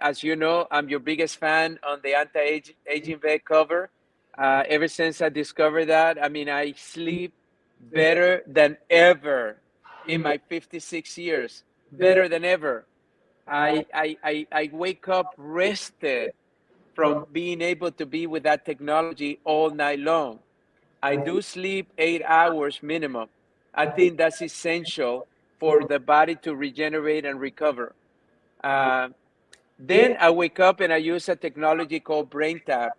as you know, I'm your biggest fan on the anti-aging bed cover. Ever since I discovered that, I mean, I sleep better than ever in my 56 years, better than ever. I wake up rested from being able to be with that technology all night long. I do sleep 8 hours minimum. I think that's essential for the body to regenerate and recover. Uh, then I wake up and I use a technology called BrainTap.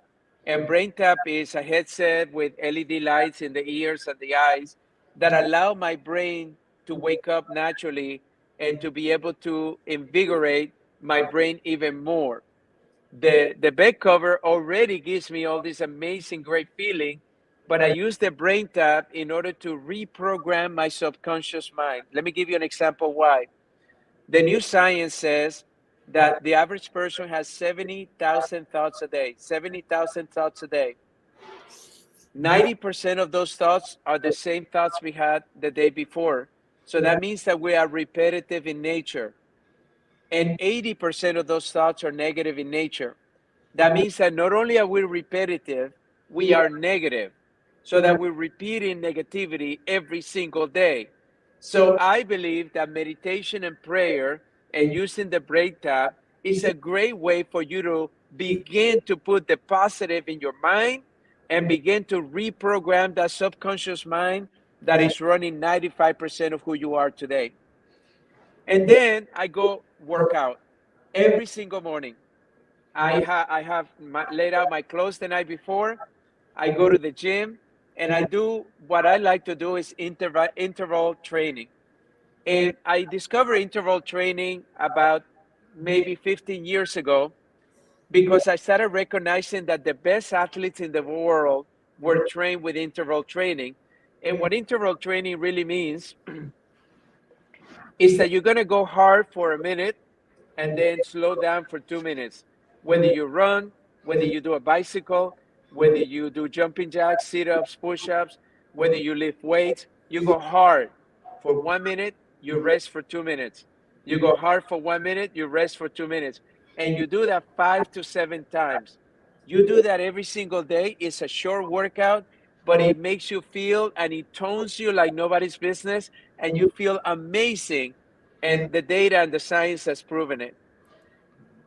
And BrainTap is a headset with LED lights in the ears and the eyes that allow my brain to wake up naturally and to be able to invigorate my brain even more. The bed cover already gives me all this amazing great feeling, but I use the brain tap in order to reprogram my subconscious mind. Let me give you an example why. The new science says that the average person has 70,000 thoughts a day. 70,000 thoughts a day. 90% of those thoughts are the same thoughts we had the day before. So that means that we are repetitive in nature. And 80% of those thoughts are negative in nature. That means that not only are we repetitive, we are negative, so that we're repeating negativity every single day. So I believe that meditation and prayer and using the brain tap is a great way for you to begin to put the positive in your mind and begin to reprogram that subconscious mind that is running 95% of who you are today. And then I go work out every single morning. I have laid out my clothes the night before. I go to the gym, and I do what I like to do is interval training. And I discovered interval training about maybe 15 years ago because I started recognizing that the best athletes in the world were trained with interval training. And what interval training really means is that you're going to go hard for a minute and then slow down for 2 minutes. Whether you run, whether you do a bicycle, whether you do jumping jacks, sit-ups, push-ups, whether you lift weights, you go hard for 1 minute, you rest for 2 minutes. You go hard for 1 minute, you rest for 2 minutes. And you do that 5 to 7 times. You do that every single day. It's a short workout, but it makes you feel and it tones you like nobody's business, and you feel amazing. And the data and the science has proven it.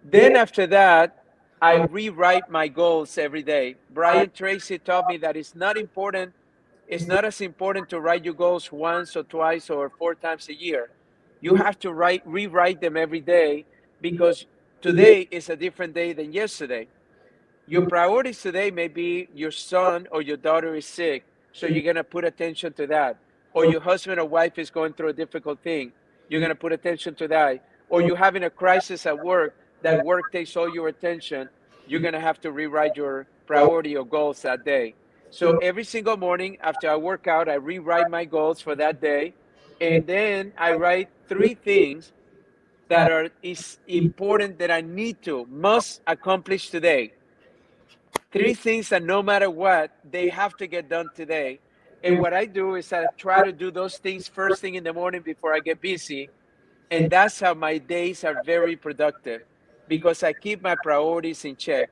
Then after that, I rewrite my goals every day. Brian Tracy taught me that it's not as important to write your goals once or twice or 4 times a year. You have to rewrite them every day because today is a different day than yesterday. Your priorities today may be your son or your daughter is sick, so you're going to put attention to that. Or your husband or wife is going through a difficult thing, you're going to put attention to that. Or you're having a crisis at work, that work takes all your attention, you're going to have to rewrite your priority or goals that day. So every single morning after I work out, I rewrite my goals for that day. And then I write 3 things that is important that I must accomplish today. 3 things that no matter what, they have to get done today. And what I do is I try to do those things first thing in the morning before I get busy. And that's how my days are very productive, because I keep my priorities in check.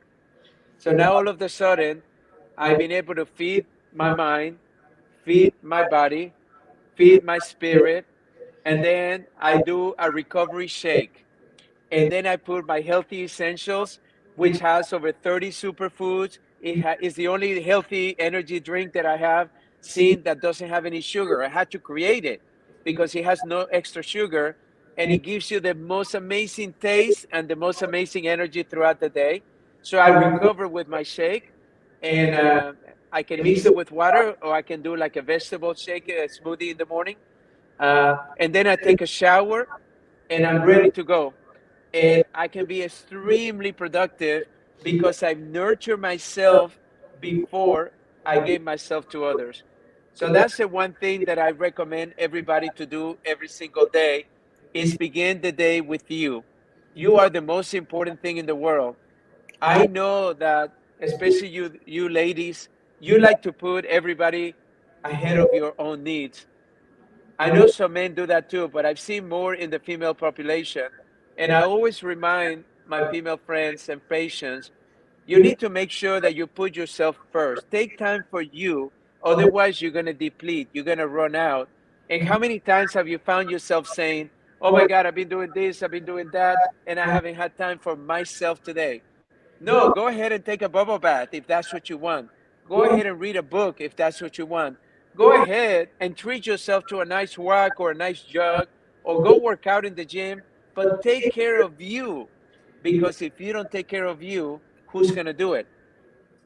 So now all of a sudden, I've been able to feed my mind, feed my body, feed my spirit, and then I do a recovery shake. And then I put my healthy essentials, which has over 30 superfoods. It's the only healthy energy drink that I have seen that doesn't have any sugar. I had to create it because it has no extra sugar, and it gives you the most amazing taste and the most amazing energy throughout the day. So I recover with my shake, and I can mix it with water, or I can do like a vegetable shake, a smoothie in the morning. And then I take a shower, and I'm ready to go. And I can be extremely productive because I've nurtured myself before I gave myself to others. So that's the one thing that I recommend everybody to do every single day, is begin the day with you. You are the most important thing in the world. I know that, especially you ladies, you like to put everybody ahead of your own needs. I know some men do that too, but I've seen more in the female population. And I always remind my female friends and patients, you need to make sure that you put yourself first. Take time for you. Otherwise, you're going to deplete. You're going to run out. And how many times have you found yourself saying, oh my God, I've been doing this, I've been doing that, and I haven't had time for myself today? No, go ahead and take a bubble bath if that's what you want. Go ahead and read a book if that's what you want. Go ahead and treat yourself to a nice walk or a nice jog, or go work out in the gym, but take care of you. Because if you don't take care of you, who's going to do it?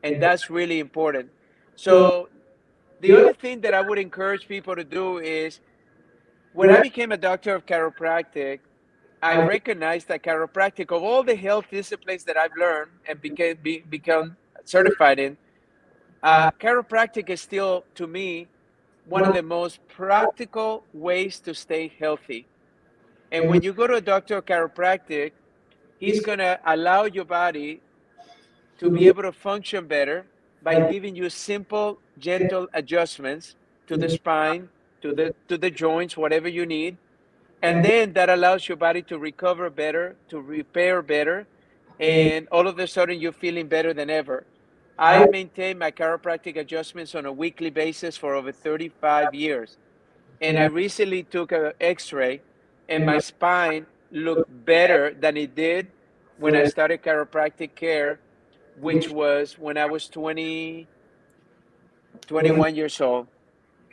And that's really important. So the other thing that I would encourage people to do is, when I became a doctor of chiropractic, I recognized that chiropractic, of all the health disciplines that I've learned and become certified in, chiropractic is still, to me, one of the most practical ways to stay healthy. And when you go to a doctor of chiropractic, he's going to allow your body to be able to function better by giving you simple, gentle adjustments to the spine, to the joints, whatever you need. And then that allows your body to recover better, to repair better, and all of a sudden you're feeling better than ever. I maintain my chiropractic adjustments on a weekly basis for over 35 years. And I recently took an x-ray, and my spine looked better than it did when I started chiropractic care, which was when I was 21 years old.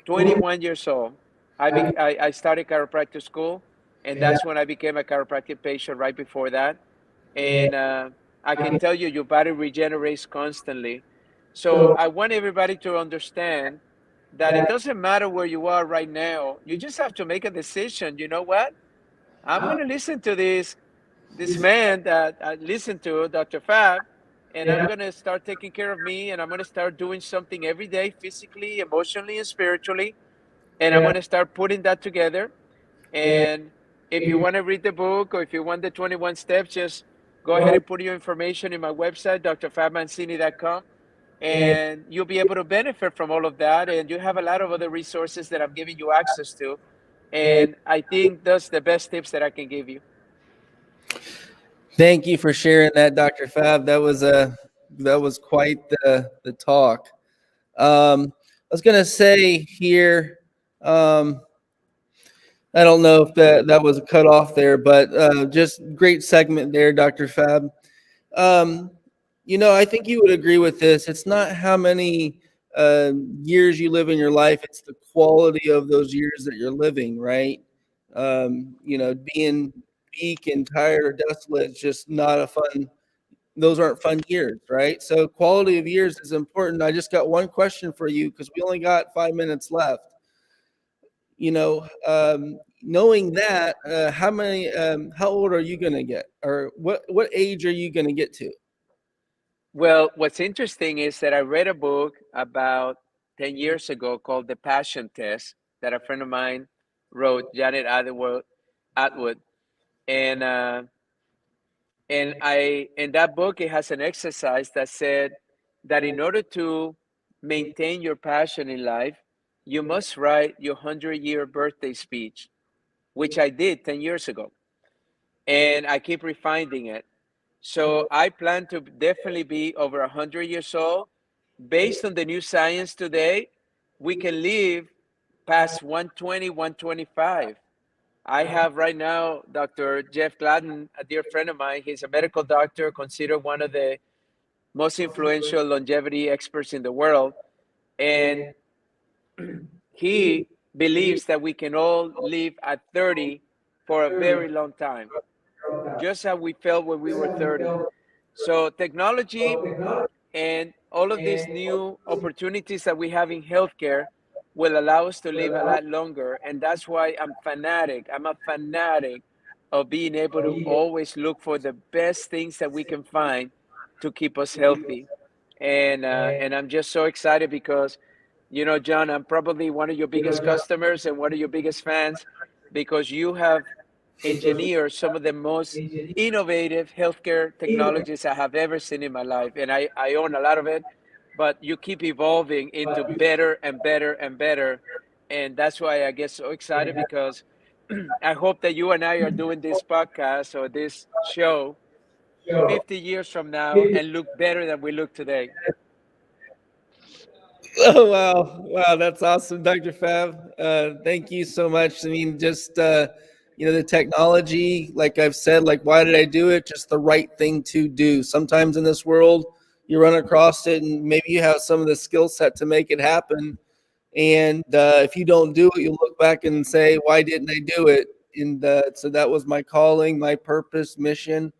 21 years old. I started chiropractic school, and that's when I became a chiropractic patient right before that. And I can tell you, your body regenerates constantly. So I want everybody to understand that it doesn't matter where you are right now. You just have to make a decision. You know what? I'm going to listen to this man that I listen to, Dr. Fab, and I'm going to start taking care of me, and I'm going to start doing something every day, physically, emotionally, and spiritually. And I'm going to start putting that together. And if you want to read the book, or if you want the 21 steps, just go ahead and put your information in my website, drfabmancini.com, and you'll be able to benefit from all of that. And you have a lot of other resources that I'm giving you access to. And I think that's the best tips that I can give you. Thank you for sharing that, Dr. Fab. That was quite the talk. I was gonna say here, I don't know if that was a cut off there, but just great segment there, Dr. Fab. I think you would agree with this. It's not how many years you live in your life; it's the quality of those years that you're living, right? Being weak and tired or desolate is just not a fun those aren't fun years, right? So quality of years is important. I just got one question for you because we only got 5 minutes left. Knowing that, how old are you going to get, or what age are you going to get to? Well, what's interesting is that I read a book about 10 years ago called The Passion Test that a friend of mine wrote, Janet Atwood. And in that book, it has an exercise that said that in order to maintain your passion in life, you must write your 100-year birthday speech, which I did 10 years ago. And I keep refining it. So I plan to definitely be over 100 years old. Based on the new science today, we can live past 120, 125. I have right now Dr. Jeff Gladden, a dear friend of mine. He's a medical doctor, considered one of the most influential longevity experts in the world. And he believes that we can all live at 30 for a very long time, just how we felt when we were 30. So technology and all of these new opportunities that we have in healthcare will allow us to live a lot longer. And that's why I'm a fanatic of being able to always look for the best things that we can find to keep us healthy. And I'm just so excited because, John, I'm probably one of your biggest customers and one of your biggest fans, because you have engineered some of the most innovative healthcare technologies I have ever seen in my life. And I own a lot of it, but you keep evolving into better and better and better. And that's why I get so excited, because I hope that you and I are doing this podcast or this show 50 years from now and look better than we look today. Oh, wow, that's awesome, Dr. Fab. Thank you so much. I mean, just the technology, like I've said, like, why did I do it? Just the right thing to do. Sometimes in this world, you run across it, and maybe you have some of the skill set to make it happen. And if you don't do it, you look back and say, why didn't I do it? And so that was my calling, my purpose, mission,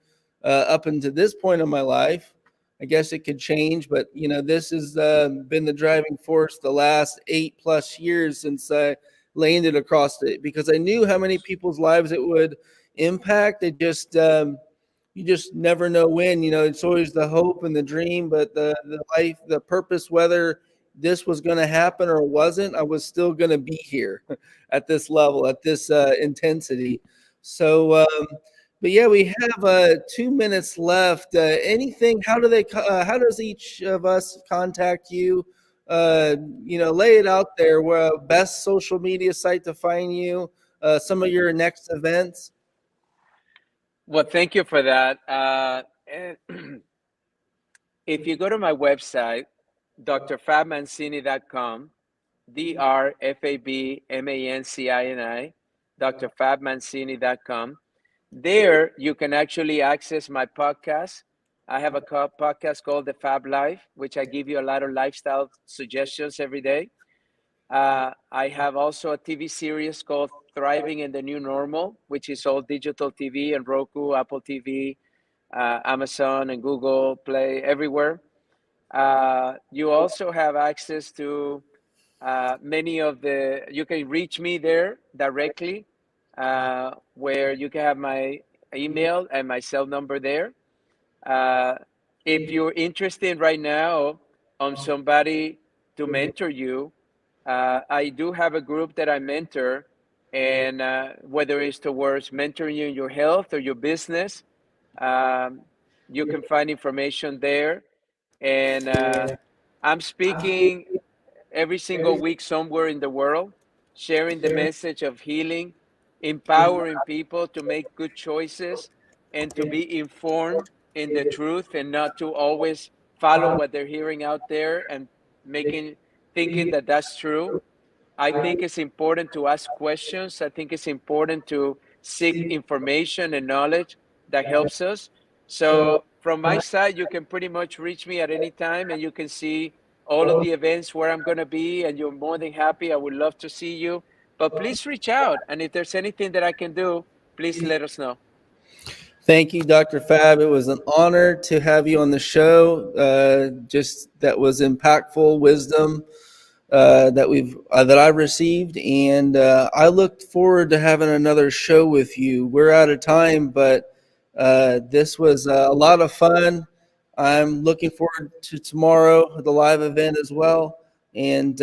up until this point in my life. I guess it could change, but this has been the driving force the last 8+ years since I landed across it, because I knew how many people's lives it would impact. It just you just never know when. It's always the hope and the dream, but the life, the purpose, whether this was going to happen or wasn't, I was still going to be here at this level, at this intensity. So. But yeah, we have 2 minutes left. Anything? How how does each of us contact you? Lay it out there. Where best social media site to find you? Some of your next events. Well, thank you for that. And if you go to my website, drfabmancini.com, drfabmancini, drfabmancini.com. There, you can actually access my podcast. I have a podcast called The Fab Life, which I give you a lot of lifestyle suggestions every day. I have also a TV series called Thriving in the New Normal, which is all digital TV and Roku, Apple TV, Amazon and Google Play, everywhere. You also have access to you can reach me there directly, where you can have my email and my cell number there. If you're interested right now on somebody to mentor you, I do have a group that I mentor, and whether it's towards mentoring you in your health or your business, you can find information there. And I'm speaking every single week somewhere in the world, sharing the message of healing, empowering people to make good choices and to be informed in the truth, and not to always follow what they're hearing out there and thinking that that's true. I think it's important to ask questions. I think it's important to seek information and knowledge that helps us. So from my side, you can pretty much reach me at any time, and you can see all of the events where I'm going to be, and you're more than happy. I would love to see you, but please reach out. And if there's anything that I can do, please let us know. Thank you, Dr. Fab. It was an honor to have you on the show. Just that was impactful wisdom that I've received, and I look forward to having another show with you. We're out of time, but this was a lot of fun. I'm looking forward to tomorrow, the live event as well. And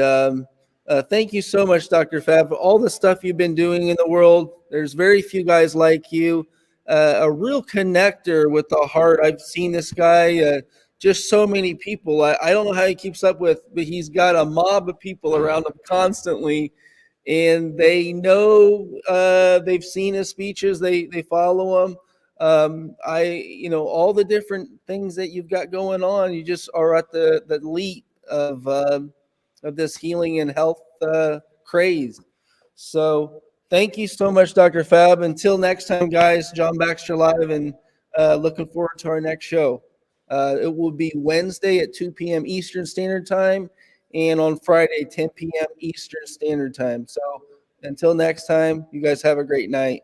thank you so much, Dr. Fab, for all the stuff you've been doing in the world. There's very few guys like you. A real connector with the heart. I've seen this guy, just so many people. I don't know how he keeps up with, but he's got a mob of people around him constantly, and they know, they've seen his speeches. They follow him. All the different things that you've got going on, you just are at the elite of this healing and health craze. So thank you so much, Dr. Fab. Until next time, guys, John Baxter Live, and looking forward to our next show. It will be Wednesday at 2 p.m. Eastern Standard Time, and on Friday, 10 p.m. Eastern Standard Time. So until next time, you guys have a great night.